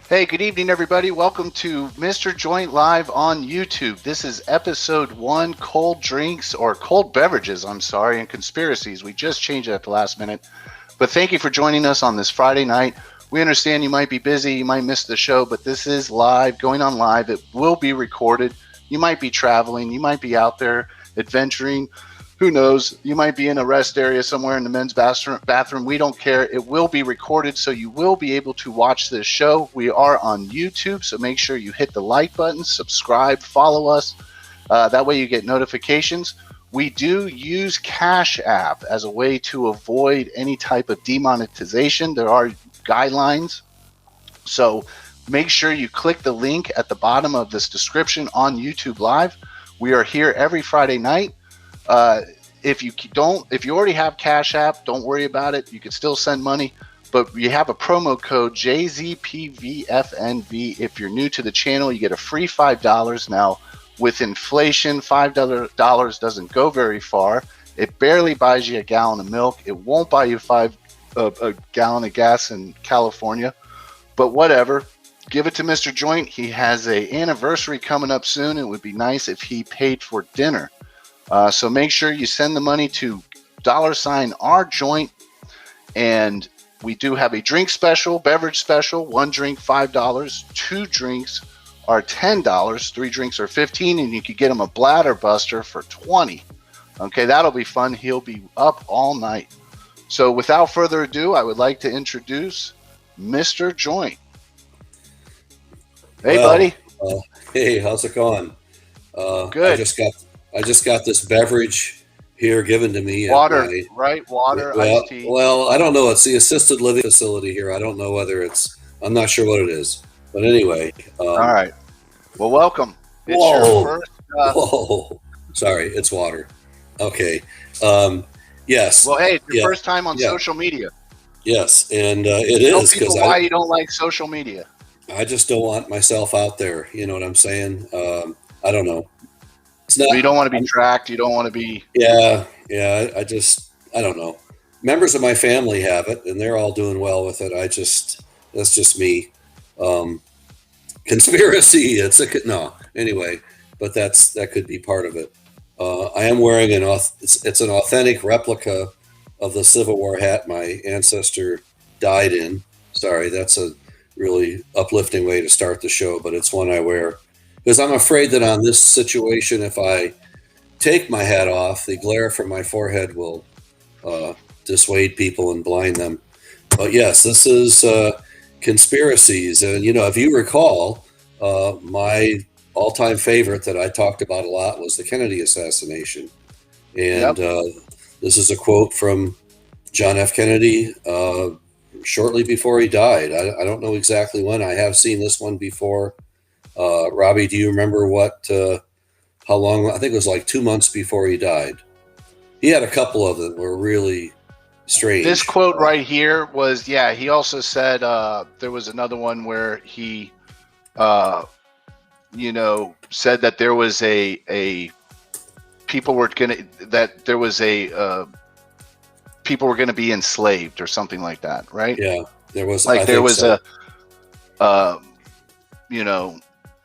Hey, good evening, everybody. Welcome to Mr.Jeynt Live on YouTube. This is episode 1, cold drinks or cold beverages, and conspiracies. We just changed it at the last minute. But thank you for joining us on this Friday night. We understand you might be busy, you might miss the show, but this is live, going on live. It will be recorded. You might be traveling, you might be out there adventuring. Who knows? You might be in a rest area somewhere in the men's bathroom. We don't care. It will be recorded, so you will be able to watch this show. We are on YouTube, so make sure you hit the like button, subscribe, follow us. That way you get notifications. We do use Cash App as a way to avoid any type of demonetization. There are guidelines. So make sure you click the link at the bottom of this description on YouTube Live. We are here every Friday night. If you already have Cash App, don't worry about it. You can still send money, but you have a promo code JZPVFNV. If you're new to the channel, you get a free $5. Now, with inflation, $5 doesn't go very far. It barely buys you a gallon of milk. It won't buy you a gallon of gas in California, but whatever. Give it to Mr. Joynt. He has an anniversary coming up soon. It would be nice if he paid for dinner. So make sure you send the money to $our Joynt, and we do have a drink special, beverage special. 1 drink $5, 2 drinks are $10, 3 drinks are $15, and you can get him a Bladder Buster for $20. Okay, that'll be fun. He'll be up all night. So without further ado, I would like to introduce Mr. Joynt. Hey, buddy. Hey, how's it going? Good. I just got this beverage here given to me. Water, right? Water, iced tea. Well, I don't know. It's the assisted living facility here. I don't know whether I'm not sure what it is. But anyway. All right. Well, welcome. It's your first. Whoa. Sorry, it's water. Okay. Yes. Well, hey, it's your first time on social media. Yes, and it is. Tell people why you don't like social media. I just don't want myself out there. You know what I'm saying? I don't know. You don't want to be tracked. You don't want to be. Yeah. I don't know. Members of my family have it, and they're all doing well with it. That's just me. Conspiracy. No. Anyway, but that could be part of it. I am wearing it's an authentic replica of the Civil War hat my ancestor died in. Sorry, that's a really uplifting way to start the show, but it's one I wear. Because I'm afraid that on this situation, if I take my hat off, the glare from my forehead will dissuade people and blind them. But yes, this is Conspiracies. And, if you recall, my all-time favorite that I talked about a lot was the Kennedy assassination. And this is a quote from John F. Kennedy shortly before he died. I don't know exactly when. I have seen this one before. Robbie, do you remember how long? I think it was like 2 months before he died. He had a couple of them that were really strange. This quote right here was, he also said there was another one where he, said that there was people were going to be enslaved or something like that, right? Yeah, there was.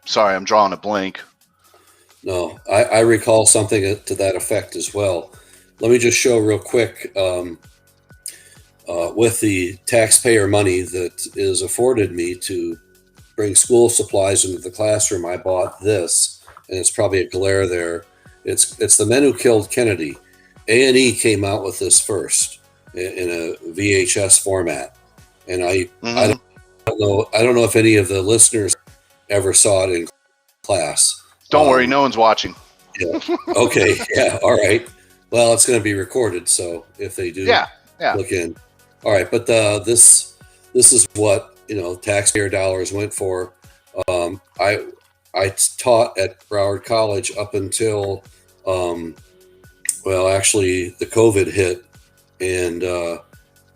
Sorry, I'm drawing a blank. No, I recall something to that effect as well. Let me just show real quick. With the taxpayer money that is afforded me to bring school supplies into the classroom, I bought this, and it's probably a glare there. It's The Men Who Killed Kennedy. A&E came out with this first in a VHS format, and I don't know if any of the listeners ever saw it in class. Don't worry, no one's watching. Yeah. Okay. Yeah. All right. Well, it's going to be recorded, so if they do, look in. All right, but this is what taxpayer dollars went for. I taught at Broward College up until actually the COVID hit, and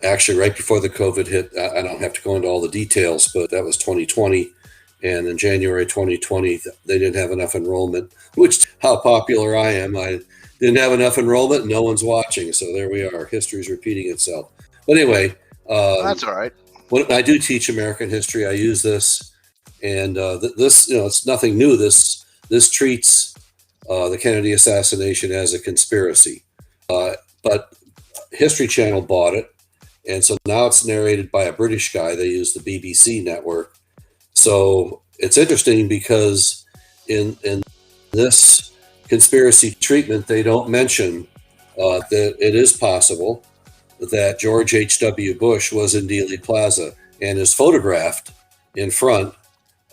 actually right before the COVID hit. I don't have to go into all the details, but that was 2020. And in January 2020, they didn't have enough enrollment, which how popular I am. I didn't have enough enrollment. No one's watching. So there we are. History's repeating itself. But anyway. That's all right. When I do teach American history, I use this And this, it's nothing new. This treats the Kennedy assassination as a conspiracy. But History Channel bought it, and so now it's narrated by a British guy. They use the BBC network. So it's interesting because in this conspiracy treatment, they don't mention that it is possible that George H.W. Bush was in Dealey Plaza and is photographed in front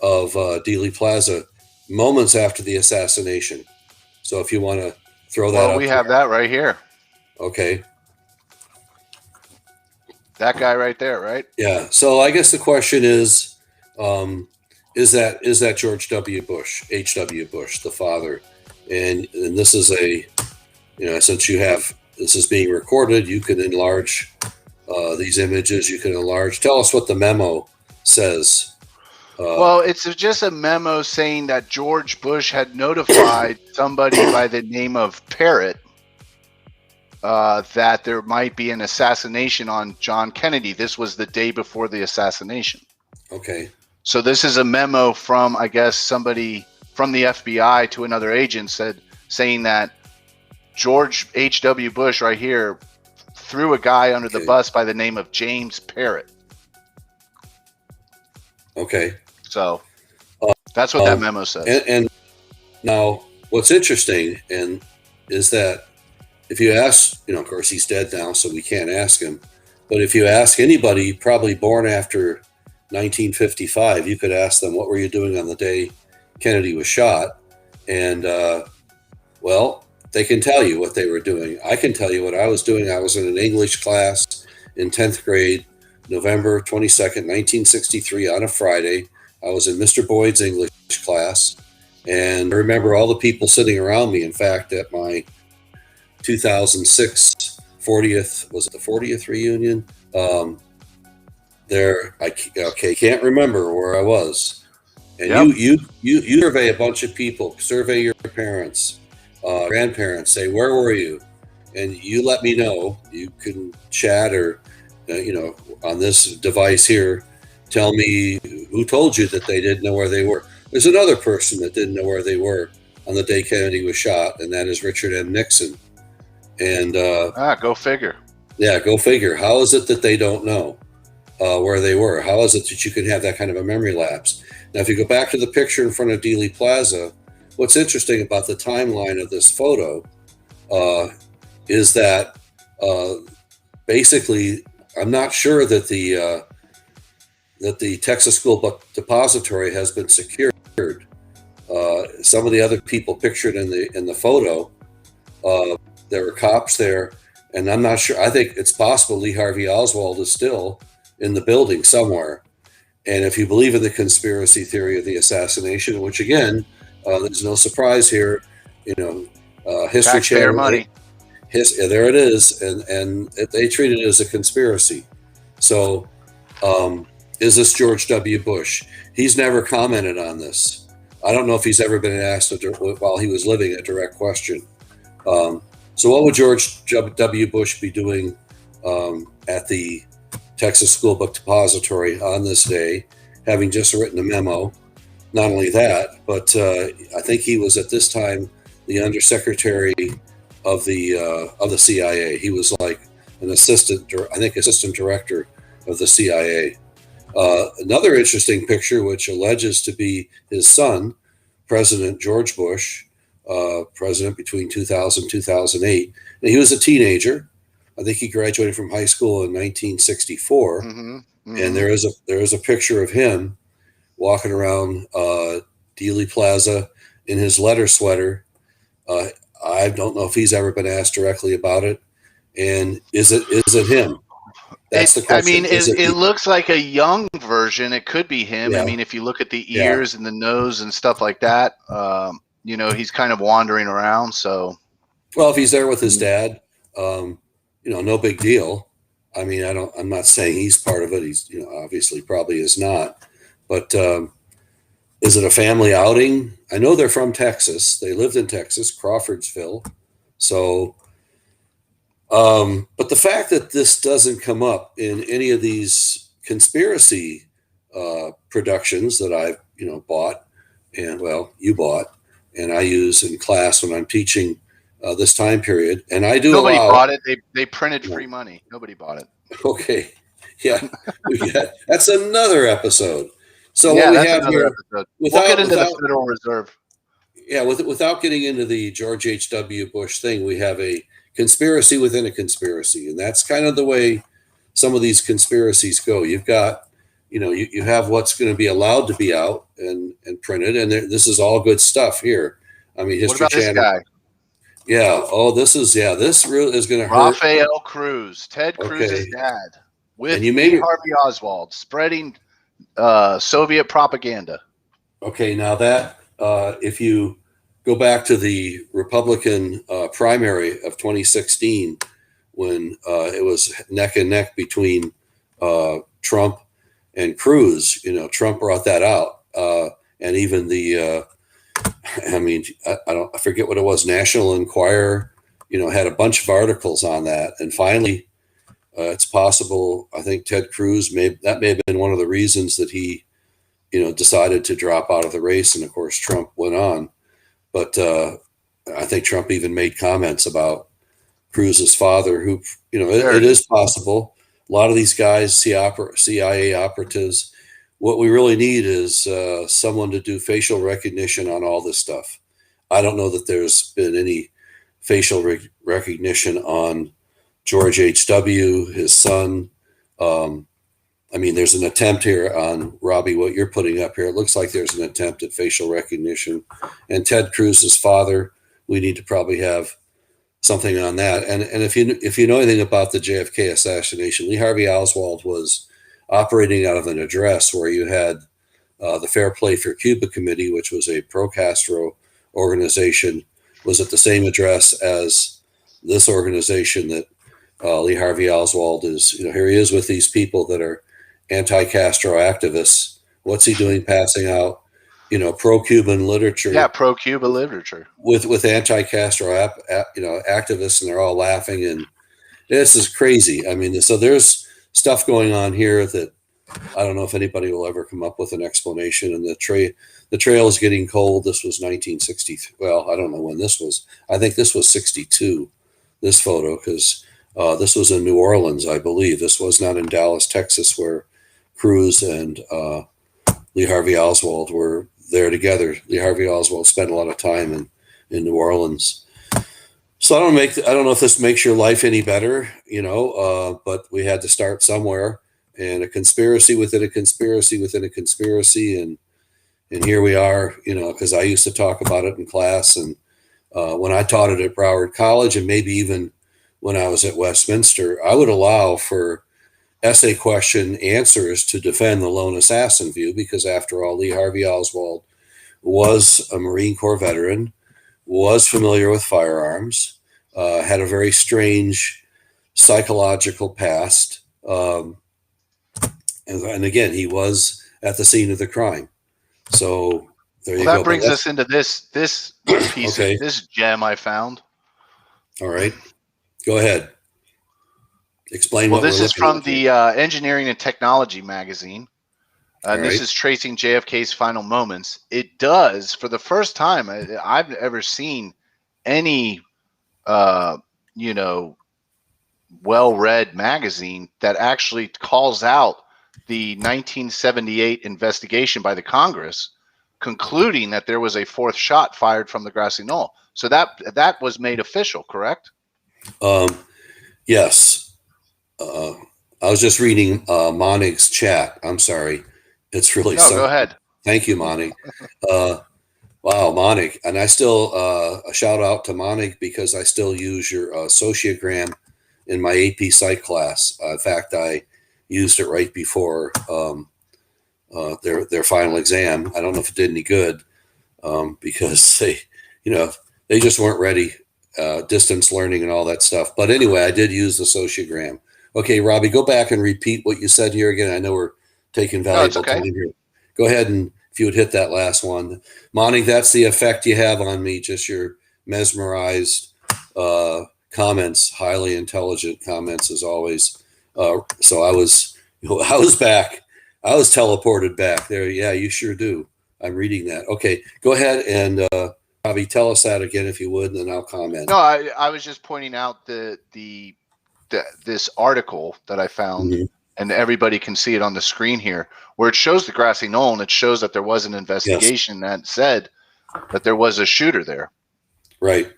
of Dealey Plaza moments after the assassination. So if you want to throw that up. Well, we have that right here. Okay. That guy right there, right? Yeah. So I guess the question is that George W. Bush, H.W. Bush, the father? And this is since this is being recorded, you can enlarge these images. You can enlarge. Tell us what the memo says. Well, it's just a memo saying that George Bush had notified somebody by the name of Parrott that there might be an assassination on John Kennedy. This was the day before the assassination. Okay. So this is a memo from, I guess, somebody from the FBI to another agent saying that George H.W. Bush right here threw a guy under the bus by the name of James Parrott. Okay. So that's what that memo says. And now what's interesting is that if you ask, of course he's dead now, so we can't ask him. But if you ask anybody probably born after 1955, you could ask them, what were you doing on the day Kennedy was shot? And, they can tell you what they were doing. I can tell you what I was doing. I was in an English class in 10th grade, November 22nd, 1963, on a Friday. I was in Mr. Boyd's English class, and I remember all the people sitting around me. In fact, at my 2006 40th, was it the 40th reunion? Can't remember where I was. And you survey a bunch of people, survey your parents, grandparents, say, where were you? And you let me know. You can chat or, on this device here, tell me who told you that they didn't know where they were. There's another person that didn't know where they were on the day Kennedy was shot, and that is Richard M. Nixon. And go figure. Yeah, go figure. How is it that they don't know where they were? How is it that you can have that kind of a memory lapse? Now, if you go back to the picture in front of Dealey Plaza, what's interesting about the timeline of this photo is that basically, I'm not sure that the Texas School Book Depository has been secured. Some of the other people pictured in the photo, there were cops there, and I'm not sure. I think it's possible Lee Harvey Oswald is still in the building somewhere. And if you believe in the conspiracy theory of the assassination, which again, there's no surprise here, History Channel money. There it is, and they treat it as a conspiracy. So, is this George W. Bush? He's never commented on this. I don't know if he's ever been asked while he was living a direct question. So what would George W. Bush be doing at the Texas School Book Depository on this day, having just written a memo? Not only that, but I think he was at this time the undersecretary of the CIA. He was like an assistant director of the CIA. Another interesting picture, which alleges to be his son, President George Bush, president between 2000 and 2008. And he was a teenager. I think he graduated from high school in 1964. And there is a picture of him walking around Dealey Plaza in his leather sweater. I don't know if he's ever been asked directly about it. And is it him? That's the question. It looks like a young version. It could be him. Yeah. I mean, if you look at the ears and the nose and stuff like that, he's kind of wandering around. So, well, if he's there with his dad, no big deal. I mean, I'm not saying he's part of it. He's, obviously probably is not. But is it a family outing? I know they're from Texas. They lived in Texas, Crawfordsville. So, but the fact that this doesn't come up in any of these conspiracy productions that I've bought, and you bought, and I use in class when I'm teaching this time period, and I do Nobody allow. bought it. They printed free money. Nobody bought it. Okay, yeah, that's another episode. So Yeah, what we that's have another here, episode. We'll without get into the without Federal Reserve. yeah, without getting into the George H.W. Bush thing, we have a conspiracy within a conspiracy, and that's kind of the way some of these conspiracies go. You've got, you have what's going to be allowed to be out and printed, and this is all good stuff here. I mean, What History about this Channel. guy? Yeah. Oh, this really is going to hurt. Rafael Cruz, Ted Cruz's dad, with And you Lee may Harvey Oswald spreading Soviet propaganda. Okay, now that if you go back to the Republican primary of 2016, when it was neck and neck between Trump and Cruz, Trump brought that out, and even the, I forget what it was, National Enquirer, had a bunch of articles on that, and finally, it's possible. I think Ted Cruz may have been one of the reasons that he decided to drop out of the race. And of course, Trump went on. But I think Trump even made comments about Cruz's father, who, it is possible. A lot of these guys, CIA operatives, what we really need is someone to do facial recognition on all this stuff. I don't know that there's been any facial recognition on George H.W., his son. There's an attempt here on Robbie, what you're putting up here. It looks like there's an attempt at facial recognition. And Ted Cruz's father, we need to probably have something on that. And if you know anything about the JFK assassination, Lee Harvey Oswald was operating out of an address where you had the Fair Play for Cuba Committee, which was a pro-Castro organization, was at the same address as this organization that Lee Harvey Oswald is. Here he is with these people that are anti-Castro activists. What's he doing? Passing out, pro-Cuban literature. Yeah, pro-Cuba literature with anti-Castro, activists, and they're all laughing. And this is crazy. So there's stuff going on here that I don't know if anybody will ever come up with an explanation. And the trail is getting cold. This was 1963. Well, I don't know when this was. I think this was 62. This photo, because this was in New Orleans, I believe. This was not in Dallas, Texas, where Cruz and Lee Harvey Oswald were there together. Lee Harvey Oswald spent a lot of time in New Orleans. So I don't know if this makes your life any better, but we had to start somewhere, and a conspiracy within a conspiracy within a conspiracy. And here we are, because I used to talk about it in class, and when I taught it at Broward College, and maybe even when I was at Westminster, I would allow for essay question answers to defend the lone assassin view, because after all, Lee Harvey Oswald was a Marine Corps veteran, was familiar with firearms, had a very strange psychological past. And again, he was at the scene of the crime. So there you go. That brings us into this piece, okay. This gem I found. All right. Go ahead. Explain what this is from the Engineering and Technology magazine. And this is tracing JFK's final moments. It does, for the first time I've ever seen any, well-read magazine that actually calls out the 1978 investigation by the Congress, concluding that there was a fourth shot fired from the grassy knoll. So that was made official, correct? Yes. I was just reading Monig's chat. I'm sorry. It's really go ahead. Thank you, Monig. Wow, Monig. And I still a shout out to Monig, because I still use your sociogram in my AP Psych class. In fact, I used it right before their final exam. I don't know if it did any good, because they just weren't ready. Distance learning and all that stuff. But anyway, I did use the sociogram. Okay, Robbie, go back and repeat what you said here again. I know we're taking valuable time here. Go ahead, and if you would hit that last one. Monty, that's the effect you have on me, just your mesmerized comments, highly intelligent comments as always. So I was back. I was teleported back there. Yeah, you sure do. I'm reading that. Okay, go ahead and Bobby, tell us that again if you would, and then I'll comment. No, I was just pointing out this article that I found, Mhm. and everybody can see it on the screen here, where it shows the grassy knoll, and it shows that there was an investigation that said that there was a shooter there. Right.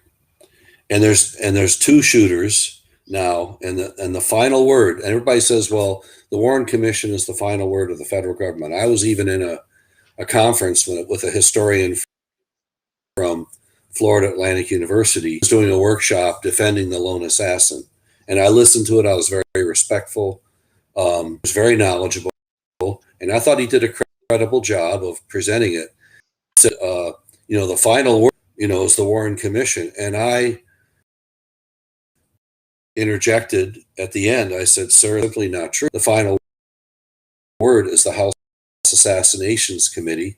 And there's two shooters now, and the final word. And everybody says, well, the Warren Commission is the final word of the federal government. I was even in a conference with a historian from Florida Atlantic University. He was doing a workshop defending the lone assassin, and I listened to it. I was very, very respectful. Was very knowledgeable, and I thought he did a credible job of presenting it. Said, the final word, is the Warren Commission, and I interjected at the end. I said, "Sir, simply not true. The final word is the House Assassinations Committee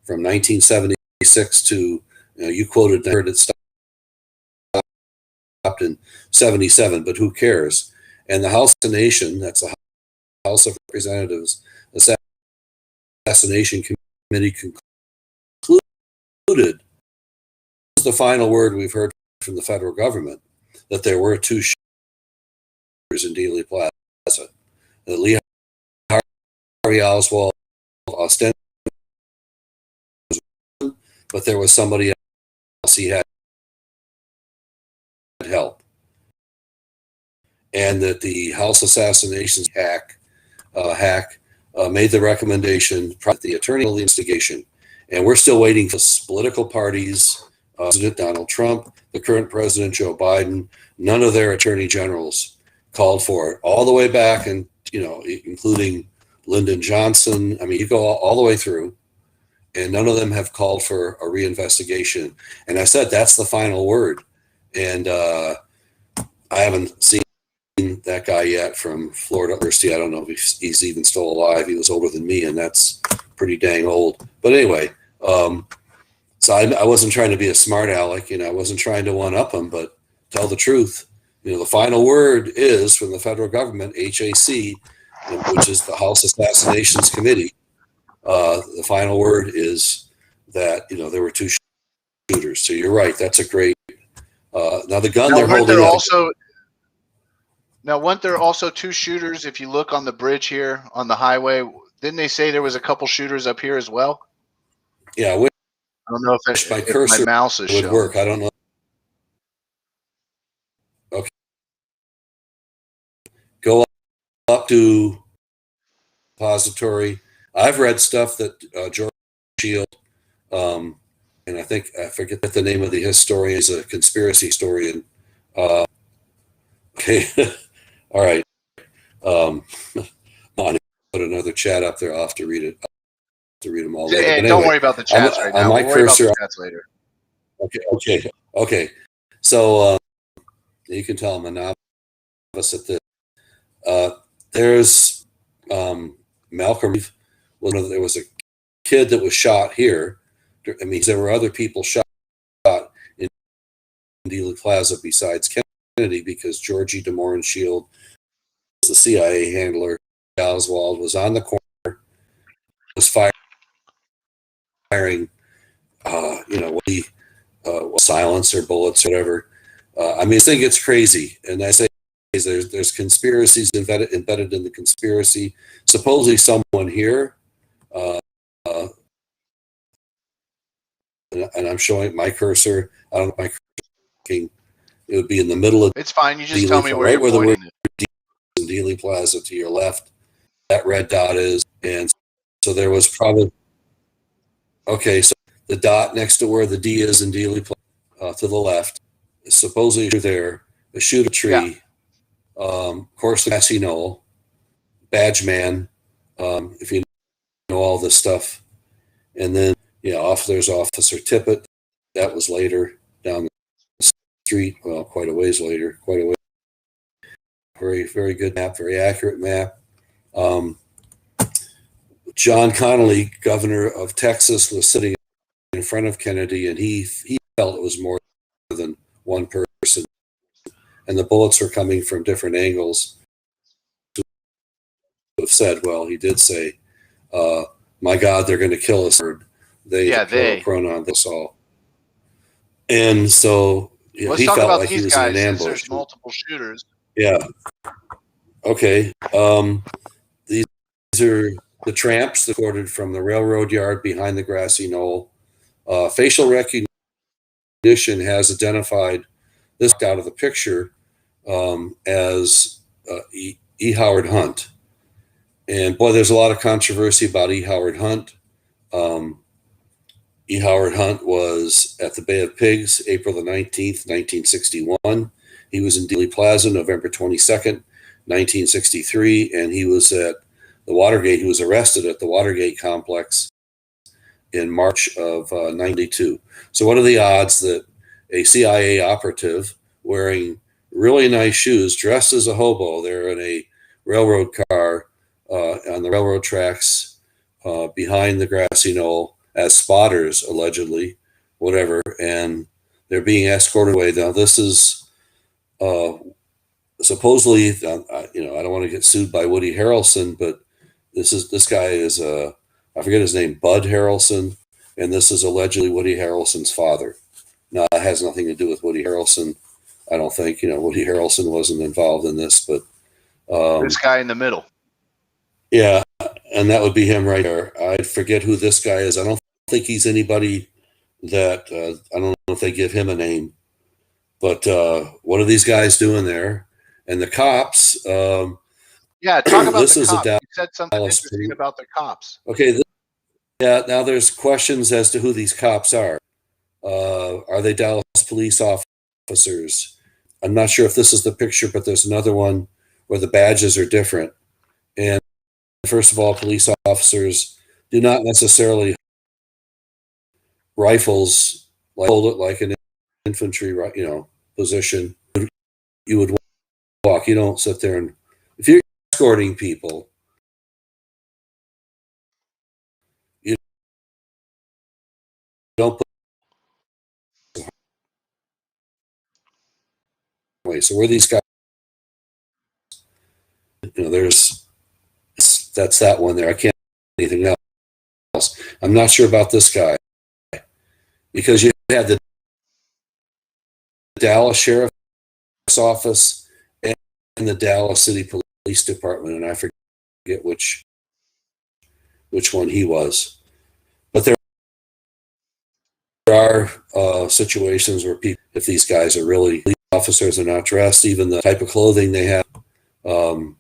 from 1976 to, you quoted, it stopped in 77, but who cares? And the House of Nation, that's the House of Representatives Assassination Committee concluded, this is the final word we've heard from the federal government, that there were two shooters in Dealey Plaza. Lee Harvey Oswald ostensibly, but there was somebody else he had help. And that the House Assassinations hack made the recommendation, the attorney of the investigation, and we're still waiting for political parties, President Donald Trump, the current President Joe Biden. None of their attorney generals called for it, all the way back, and including Lyndon Johnson. I mean, you go all the way through, and none of them have called for a reinvestigation. And I said that's the final word, and I haven't seen that guy yet from Florida University. I don't know if he's even still alive. He was older than me, and that's pretty dang old. But anyway, so I wasn't trying to be a smart aleck. I wasn't trying to one up him, but tell the truth. The final word is from the federal government, HAC, which is the House Assassinations Committee. The final word is that there were two shooters. So you're right. That's a great. Now the gun they're holding up. Now, weren't there also two shooters? If you look on the bridge here on the highway, didn't they say there was a couple shooters up here as well? Yeah, I don't know if my cursor my mouse is would showing. work. I don't know. Okay, go up to repository. I've read stuff that George Shield, and I forget the name of the historian. Is a conspiracy historian. Okay, all right. Put another chat up there. I'll have to read it. To read them all later. Hey, don't worry about the chats right now. My cursor, about the chats later. Okay. So you can tell I'm a novice at this. There's Malcolm. Well, there was a kid that was shot here. I mean, there were other people shot in Dealey Plaza besides Kennedy, because Georgie DeMoran-Shield was the CIA handler. Oswald was on the corner, was firing, silencer bullets or whatever. I mean, I think it's crazy. And I say there's conspiracies embedded in the conspiracy. Supposedly someone here, and I'm showing my cursor. I don't know my cursor. It would be in the middle of. It's fine. You just tell me where you're pointing it. In Dealey Plaza to your left, that red dot is, and so there was probably. Okay, so the dot next to where the D is in Dealey Plaza, to the left, is supposedly there. A shooter tree, of course, the grassy knoll, badge man, if you know all this stuff, and then there's Officer Tippett. That was later down the street. Well, quite a ways later. Very, very good map. Very accurate map. John Connally, governor of Texas, was sitting in front of Kennedy, and he felt it was more than one person, and the bullets were coming from different angles. Have said, well, he did say my God, they're going to kill us. They, Yeah, the plural they. pronoun, this all. And so Let's he talk felt about like he these was in an guys since ambush. there's multiple shooters. Yeah. Okay. These are the tramps that recorded from the railroad yard behind the grassy knoll. Facial recognition has identified this out of the picture as E. Howard Hunt. And boy, there's a lot of controversy about E. Howard Hunt. E. Howard Hunt was at the Bay of Pigs, April the 19th, 1961. He was in Dealey Plaza, November 22nd, 1963. And he was at the Watergate. He was arrested at the Watergate complex in March of 92. So what are the odds that a CIA operative wearing really nice shoes, dressed as a hobo, they're in a railroad car on the railroad tracks behind the grassy knoll as spotters, allegedly, whatever, and they're being escorted away. Now, this is supposedly, I don't want to get sued by Woody Harrelson, but this guy is, I forget his name, Bud Harrelson, and this is allegedly Woody Harrelson's father. Now, it has nothing to do with Woody Harrelson. I don't think, Woody Harrelson wasn't involved in this, but This guy in the middle. yeah, and that would be him right there. I forget who this guy is. I don't think he's anybody that I don't know if they give him a name. But what are these guys doing there? And the cops. Yeah, talk about This the is cops. a You said something Dallas interesting about the cops. Okay. Now there's questions as to who these cops are. Are they Dallas police officers? I'm not sure if this is the picture, but there's another one where the badges are different. And first of all, police officers do not necessarily rifles hold it like an infantry, position. You would walk. You don't sit there and if you're escorting people, you don't put away. So where these guys, that's that one there. I can't anything else. I'm not sure about this guy because you had the Dallas Sheriff's Office and the Dallas City Police Department, and I forget which one he was. But there are situations where people, if these guys are really police officers, are not dressed, even the type of clothing they have, and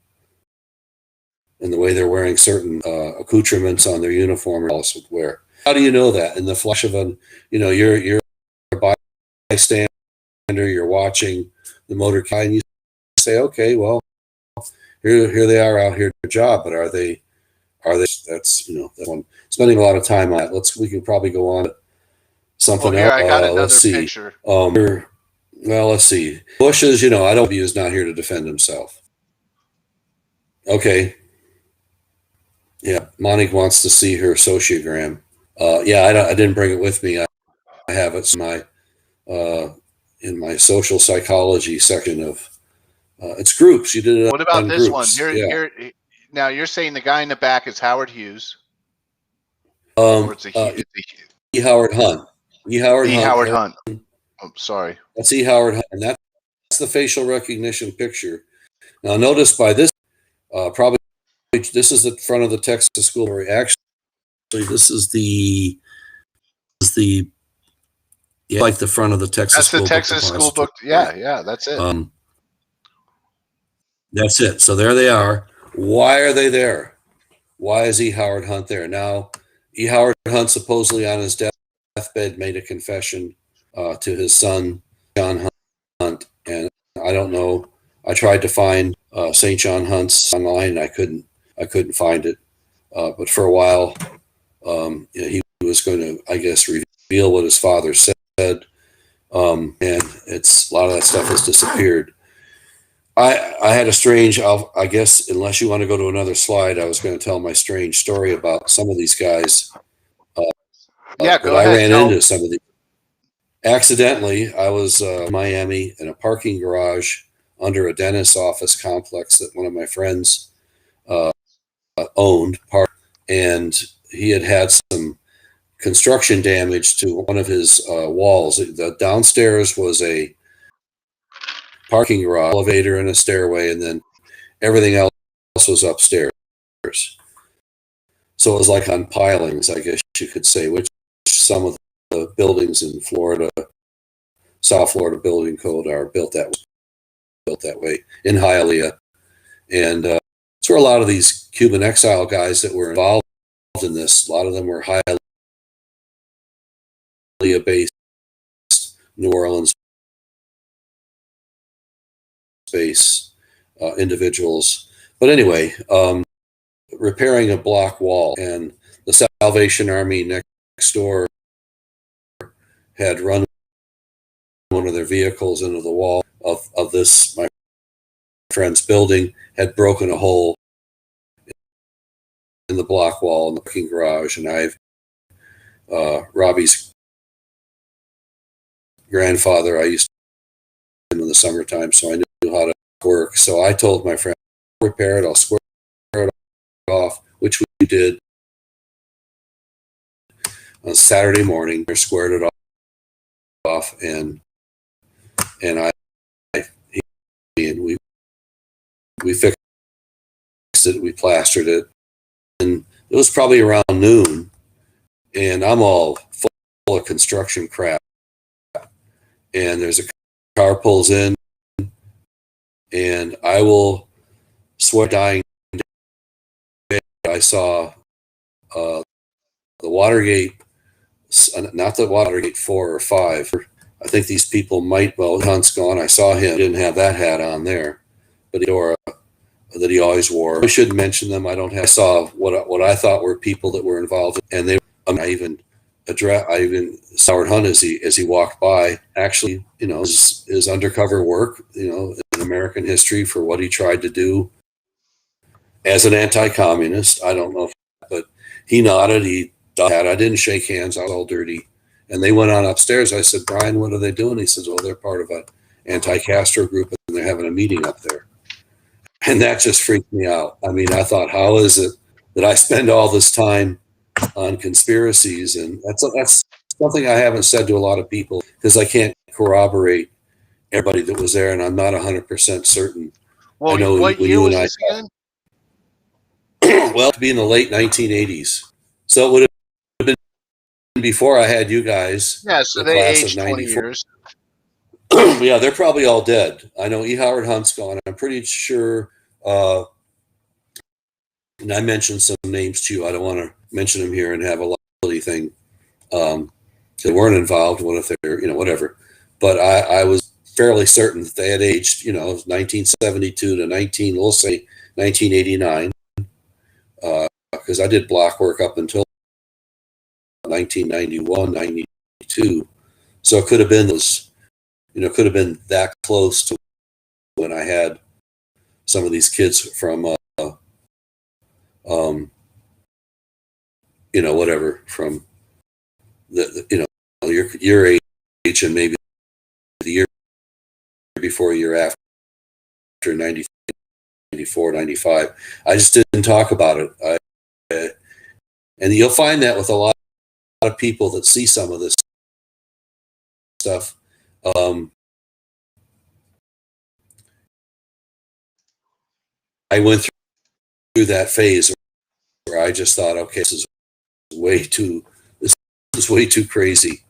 the way they're wearing certain accoutrements on their uniform, else would wear. How do you know that? In the flash of you're a bystander, you're watching the motor car, and you say, okay, well, here they are out here to job, but are they? That's that one. Spending a lot of time on it. We can probably go on to something else. I got another let's see. picture. Let's see. Bush's, I don't. He is not here to defend himself. Okay. Yeah, Monique wants to see her sociogram. I didn't bring it with me. I have it in my social psychology section of it's groups. You did it. What about this groups. one? Now you're saying the guy in the back is Howard Hughes. E. Howard Hunt. E. Howard Hunt. I'm sorry. That's E. Howard Hunt, and that's the facial recognition picture. Now, notice by this, probably this is the front of the Texas school. Where actually, this is the like the front of the Texas. That's the Texas school book. Yeah, that's it. That's it. So there they are. Why are they there? Why is E. Howard Hunt there? Now, E. Howard Hunt supposedly on his deathbed made a confession to his son, John Hunt. And I don't know. I tried to find St. John Hunt's online. I couldn't find it. But for a while, he was going to, I guess, reveal what his father said. And a lot of that stuff has disappeared. I had a strange, I guess, unless you want to go to another slide, I was going to tell my strange story about some of these guys. Go ahead. I ran into some of these. Accidentally, I was in Miami in a parking garage under a dentist's office complex that one of my friends owned. and he had some construction damage to one of his walls. The downstairs was a parking garage, elevator, and a stairway, and then everything else was upstairs. So it was like on pilings, I guess you could say, which some of the buildings in Florida, South Florida building code, are built that way in Hialeah. And it's where a lot of these Cuban exile guys that were involved in this, a lot of them were Hialeah-based, New Orleans-based individuals. But anyway, repairing a block wall, and the Salvation Army next door had run one of their vehicles into the wall of this, my friend's building, had broken a hole in the block wall in the parking garage. And Robbie's grandfather, I used to in the summertime, so I knew how to work. So I told my friend, repair it, I'll square it off, which we did on Saturday morning. I squared it off, and we fixed it, we plastered it, and it was probably around noon, and I'm all full of construction crap, and there's a car pulls in, and I will swear dying I saw the Watergate, not the Watergate 4 or 5. I think these people might, well, Hunt's gone. I saw him, didn't have that hat on there, but that he always wore. I shouldn't mention them. I saw what I thought were people that were involved, and they. I even saw Howard Hunt as he walked by. Actually, his undercover work, in American history for what he tried to do as an anti-communist. I don't know, but he nodded. He thought I didn't shake hands. I was all dirty. And they went on upstairs. I said, Brian, what are they doing? He says, well, they're part of an anti-Castro group, and they're having a meeting up there. And that just freaked me out. I mean, I thought, how is it that I spend all this time on conspiracies? And that's something I haven't said to a lot of people, because I can't corroborate everybody that was there, and I'm not 100% certain. Well, I know what year was this again? Well, to be in the late 1980s. So it would have been before I had you guys. Yeah, so they aged 20 years. Yeah, they're probably all dead. I know E. Howard Hunt's gone. I'm pretty sure, and I mentioned some names to you. I don't want to mention them here and have a liability thing. They weren't involved. What if they're, whatever. But I was fairly certain that they had aged, 1972 to 1989. Because I did block work up until 1991, 92. So it could have been could have been that close to when I had some of these kids from, whatever, from your age, and maybe the year before, year after, 94, 95. I just didn't talk about it. And you'll find that with a lot of people that see some of this stuff. I went through that phase where I just thought, okay, this is way too crazy.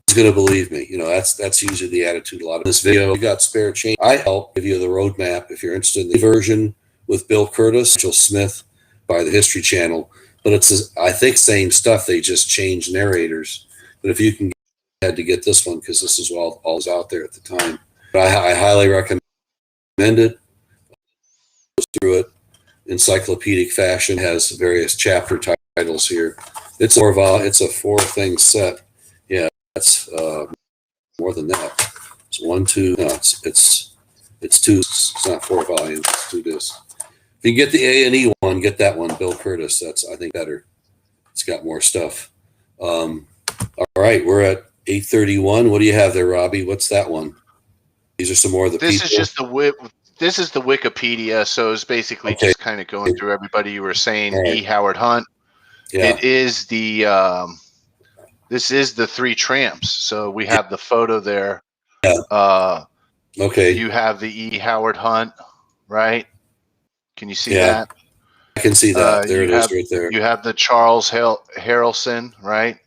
Who's going to believe me? That's usually the attitude. A lot of this video, you got spare change. I help give you the roadmap if you're interested in the version with Bill Curtis, Jill Smith, by the History Channel. But it's, I think, same stuff. They just changed narrators. But if you can get this one, because this is all was out there at the time. But I highly recommend it. Through it, encyclopedic fashion, has various chapter titles here. It's a 4-thing set. Yeah, that's more than that. It's 1, 2. No, it's 2. It's not 4 volumes. It's 2 discs. If you get the A&E one, get that one, Bill Curtis. That's, I think, better. It's got more stuff. All right, we're at 8:31. What do you have there, Robbie? What's that one? These are some more of the people. This is just the whip. this is the Wikipedia, so it's basically Okay. just kind of going through everybody you were saying. All right. E. Howard Hunt. Yeah. It is this is the Three Tramps. So we have the photo there. Yeah. Okay. You have the E. Howard Hunt, right? Can you see Yeah. that? I can see that. There it is right there. You have the Charles Harrelson, right?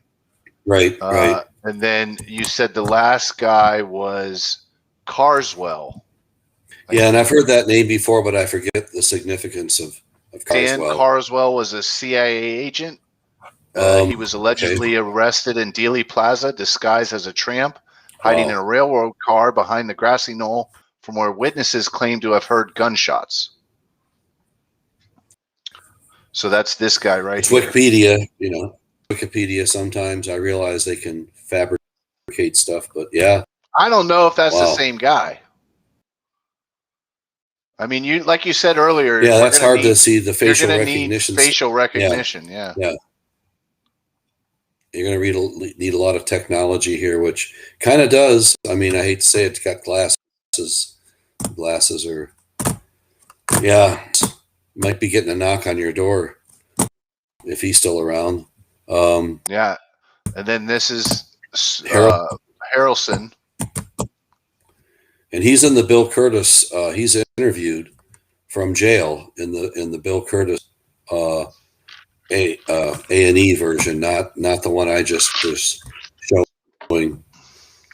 Right. Right. And then you said the last guy was Carswell. Yeah, and I've heard that name before, but I forget the significance of Carswell. Dan Carswell was a CIA agent. He was allegedly arrested in Dealey Plaza, disguised as a tramp, hiding in a railroad car behind the grassy knoll from where witnesses claim to have heard gunshots. So that's this guy right it's here. Wikipedia, Wikipedia, sometimes I realize they can fabricate stuff, but yeah. I don't know if that's the same guy. I mean, like you said earlier. Yeah, that's hard to see the facial recognition. Facial recognition, yeah. You're going to need a lot of technology here, which kind of does. I mean, I hate to say it, it's got glasses. Glasses are, might be getting a knock on your door if he's still around. Yeah, and then this is Harrelson. And he's in the Bill Curtis. He's interviewed from jail in the Bill Curtis A&E version, not the one I just was showing.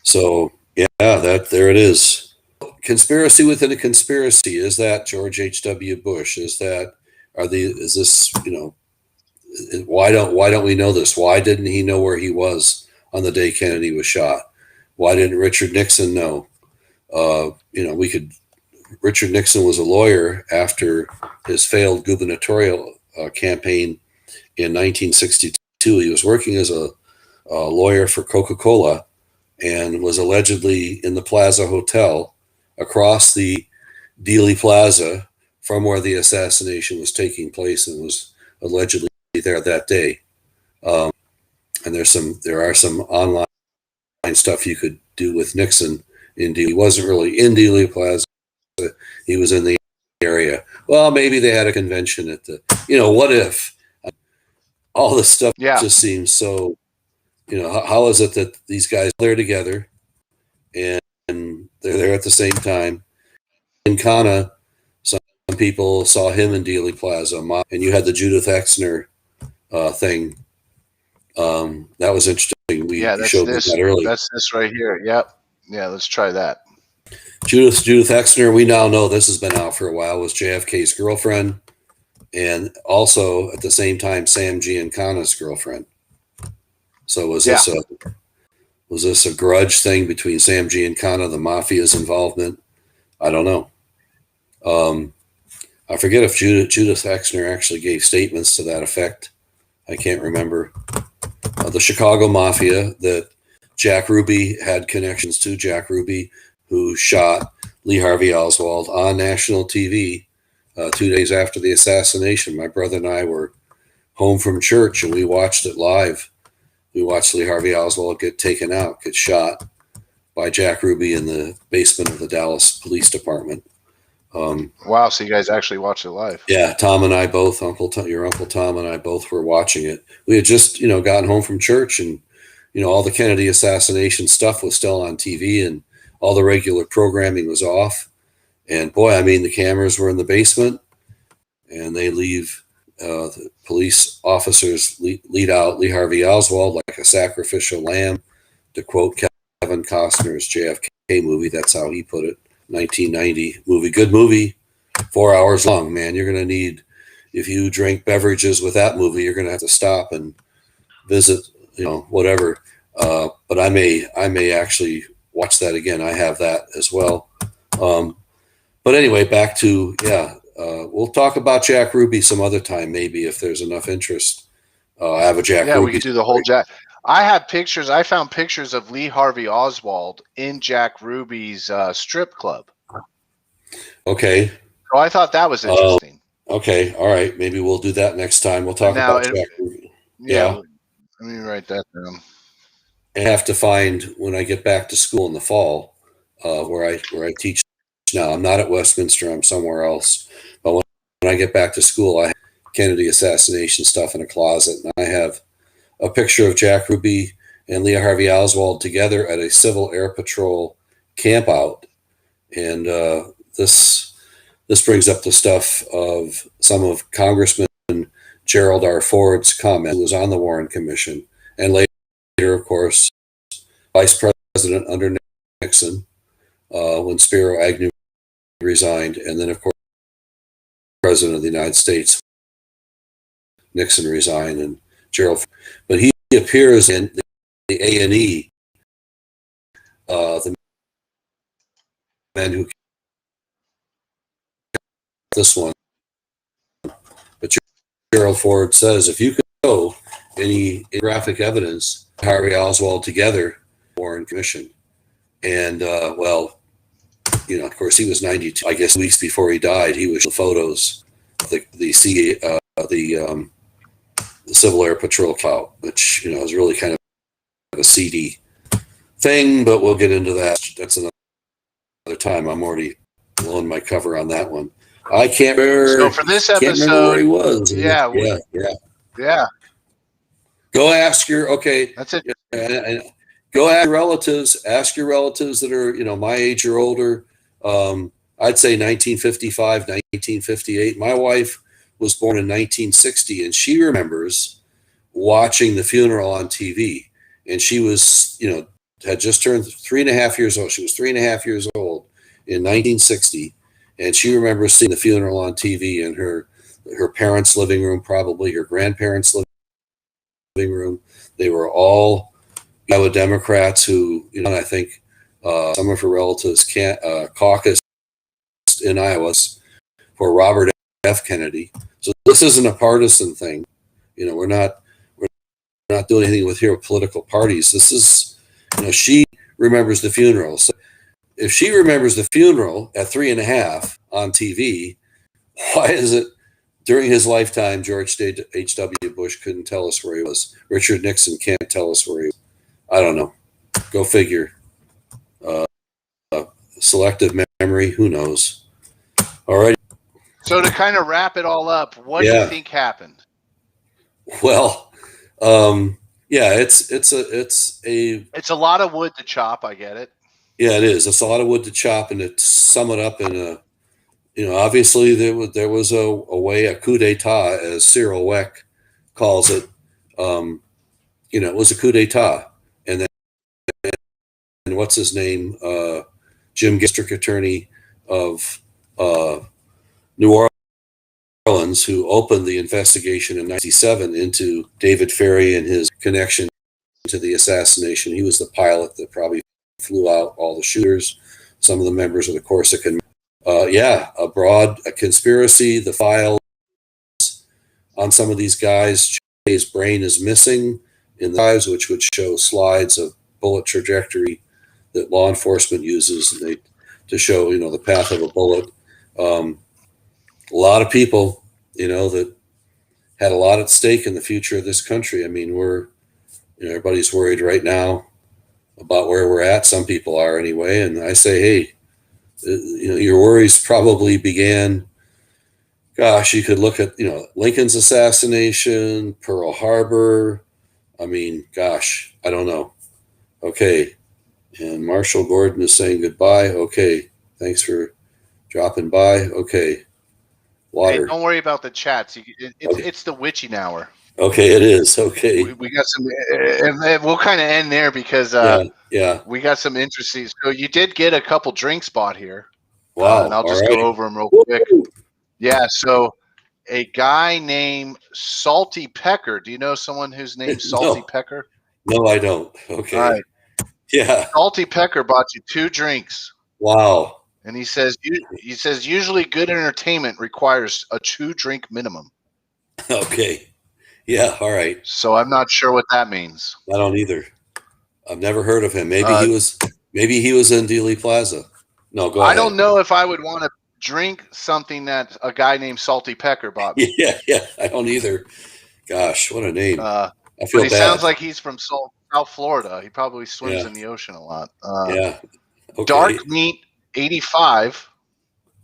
So yeah, there it is. Conspiracy within a conspiracy. Is that George H.W. Bush? Is this why don't we know this? Why didn't he know where he was on the day Kennedy was shot? Why didn't Richard Nixon know? Richard Nixon was a lawyer after his failed gubernatorial campaign in 1962. He was working as a lawyer for Coca-Cola and was allegedly in the Plaza Hotel across the Dealey Plaza from where the assassination was taking place, and was allegedly there that day. And there are some online stuff you could do with Nixon. Indeed, he wasn't really in Dealey Plaza. He was in the area. Well, maybe they had a convention at the, what if? All this stuff just seems so, how is it that these guys are there together and they're there at the same time? In Kana, some people saw him in Dealey Plaza, and you had the Judith Exner thing. That was interesting. You showed me that earlier. That's this right here. Yep. Yeah, let's try that. Judith Exner, we now know this has been out for a while, was JFK's girlfriend, and also at the same time Sam Giancana's girlfriend. So was this a grudge thing between Sam Giancana, the mafia's involvement? I don't know. I forget if Judith Exner actually gave statements to that effect. I can't remember. The Chicago Mafia, that Jack Ruby had connections to. Jack Ruby, who shot Lee Harvey Oswald on national TV 2 days after the assassination. My brother and I were home from church, and we watched it live. We watched Lee Harvey Oswald get taken out, get shot by Jack Ruby in the basement of the Dallas Police Department. Wow, so you guys actually watched it live? Yeah, Tom and I both, your Uncle Tom and I both were watching it. We had just, gotten home from church, and, all the Kennedy assassination stuff was still on TV, and all the regular programming was off. And boy, I mean, the cameras were in the basement, and they leave the police officers lead out Lee Harvey Oswald like a sacrificial lamb, to quote Kevin Costner's JFK movie. That's how he put it. 1990 movie, good movie, 4 hours long, man. You're going to need, if you drink beverages with that movie, you're going to have to stop and visit, whatever. But I may actually watch that again. I have that as well. But anyway, back to, we'll talk about Jack Ruby some other time, maybe, if there's enough interest. I have a Jack Ruby. Yeah, we could do the whole Jack. I have pictures. I found pictures of Lee Harvey Oswald in Jack Ruby's strip club. Okay. So I thought that was interesting. Okay. All right. Maybe we'll do that next time. We'll talk about Jack Ruby. Yeah. Let me write that down. I have to find, when I get back to school in the fall, where I teach now. I'm not at Westminster. I'm somewhere else. But when I get back to school, I have Kennedy assassination stuff in a closet, and I have a picture of Jack Ruby and Lee Harvey Oswald together at a Civil Air Patrol campout. And this brings up the stuff of some of Congressman Gerald R. Ford's comment, who was on the Warren Commission, and later, of course, Vice President under Nixon, when Spiro Agnew resigned, and then, of course, President of the United States, Nixon resigned, and Gerald. But he appears in the A&E, the men who this one. But Gerald Ford says, if you could show any graphic evidence, Harvey Oswald together, Warren Commission, and well, you know, of course, he was 92. I guess weeks before he died, he was photos of the Civil Air Patrol clout, which, you know, is really kind of a seedy thing. But we'll get into that. That's another time. I'm already blowing my cover on that one. I can't remember. So for this episode, can't remember where he was. Yeah. Go ask your That's it. Go ask your relatives. Ask your relatives that are, you know, my age or older. I'd say 1955, 1958. My wife was born in 1960, and she remembers watching the funeral on TV. And she was, you know, had just turned 3.5 years old. She was 3.5 years old in 1960, and she remembers seeing the funeral on TV in her parents' living room, probably her grandparents' living room. They were all Iowa Democrats who, you know, and I think some of her relatives caucused in Iowa for Robert F. Kennedy. So this isn't a partisan thing. You know, we're not doing anything with here with political parties. This is, you know, she remembers the funeral. So if she remembers the funeral at 3.5 on TV, why is it during his lifetime George H.W. Bush couldn't tell us where he was? Richard Nixon can't tell us where he was. I don't know. Go figure. Selective memory, who knows? All right. So to kind of wrap it all up, what do you think happened? Well, yeah, it's a lot of wood to chop. I get it. Yeah, it is. It's a lot of wood to chop, and to sum it up in a, you know, obviously there was a way, a coup d'état, as Cyril Weck calls it. You know, it was a coup d'état, and then what's his name, Jim District Attorney of New Orleans, who opened the investigation in 1997 into David Ferrie and his connection to the assassination. He was the pilot that probably flew out all the shooters, some of the members of the Corsican. A conspiracy, the files on some of these guys. His brain is missing in the files, which would show slides of bullet trajectory that law enforcement uses to show, you know, the path of a bullet. A lot of people, you know, that had a lot at stake in the future of this country. I mean, everybody's worried right now about where we're at. Some people are anyway. And I say, hey, you know, your worries probably began, gosh, you could look at, you know, Lincoln's assassination, Pearl Harbor. I mean, gosh, I don't know. Okay. And Marshall Gordon is saying goodbye. Okay. Thanks for dropping by. Okay. Water. Hey, don't worry about the chats. It's the witching hour. Okay, it is. Okay. We got some, and we'll kind of end there because we got some interesting. So you did get a couple drinks bought here. Wow. And I'll just go over them real quick. Yeah. So a guy named Salty Pecker. Do you know someone who's named Salty Pecker? No, I don't. Okay. All right. Yeah. Salty Pecker bought you 2 drinks. Wow. And he says usually good entertainment requires a 2-drink minimum. Okay. Yeah. All right. So I'm not sure what that means. I don't either. I've never heard of him. Maybe he was in Dealey Plaza. No, go ahead. I don't know if I would want to drink something that a guy named Salty Pecker bought me. Yeah. I don't either. Gosh, what a name. I feel but he bad. sounds like he's from South Florida. He probably swims in the ocean a lot. Yeah. Okay. Dark Meat 85.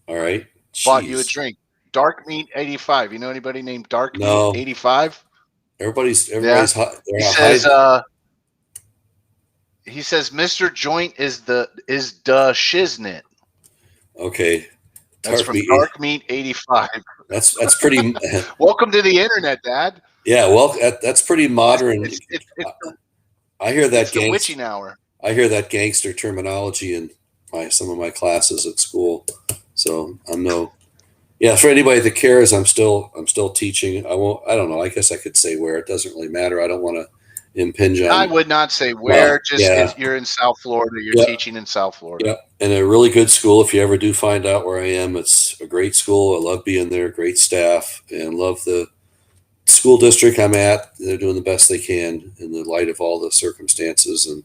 All right. Bought you a Jeez. drink. Dark Meat 85. You know anybody named Dark Meat No. 85? Everybody's Yeah. hot. They're He not high. says Mr. Joynt is the shiznit. Okay. That's Dark from meat. Dark Meat 85. That's pretty. Welcome to the internet, Dad. Yeah. Well, that's pretty modern. It's I hear that the witching hour. I hear that gangster terminology in some of my classes at school. So I'm no. Yeah, for anybody that cares, I'm still teaching. I don't know. I guess I could say where. It doesn't really matter. I don't want to impinge on. I would not say where. Well, just yeah. if you're in South Florida, you're Yep. teaching in South Florida. Yeah, and a really good school. If you ever do find out where I am, it's a great school. I love being there. Great staff, and love the school district I'm at. They're doing the best they can in the light of all the circumstances. And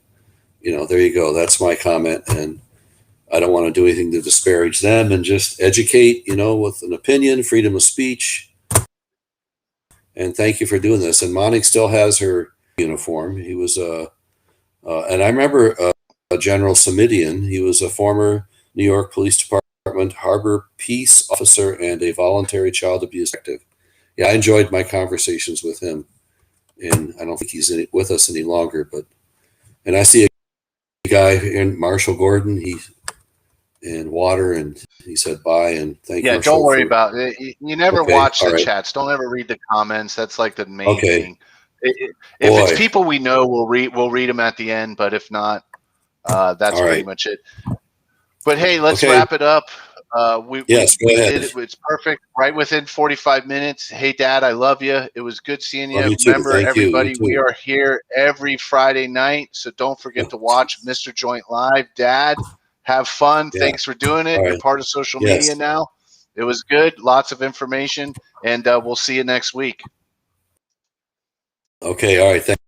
there you go. That's my comment. And I don't want to do anything to disparage them, and just educate, with an opinion, freedom of speech. And thank you for doing this. And Monik still has her uniform. He was and I remember General Samidian. He was a former New York Police Department harbor peace officer and a voluntary child abuse detective. Yeah, I enjoyed my conversations with him, and I don't think he's with us any longer. And I see a guy in Marshall Gordon. And Water, and he said bye and thank you. Yeah, don't worry about it. You never watch the chats. Don't ever read the comments. That's like the main thing. If it's people we know, we'll read them at the end. But if not, that's pretty much it. But hey, let's wrap it up. We did it. It's perfect. Right within 45 minutes. Hey, Dad, I love you. It was good seeing you. Remember, everybody, we are here every Friday night, so don't forget to watch Mr. Jeynt live. Dad, have fun. Yeah. Thanks for doing it. You're part of social media now. It was good. Lots of information, and we'll see you next week. Okay. All right. Thanks.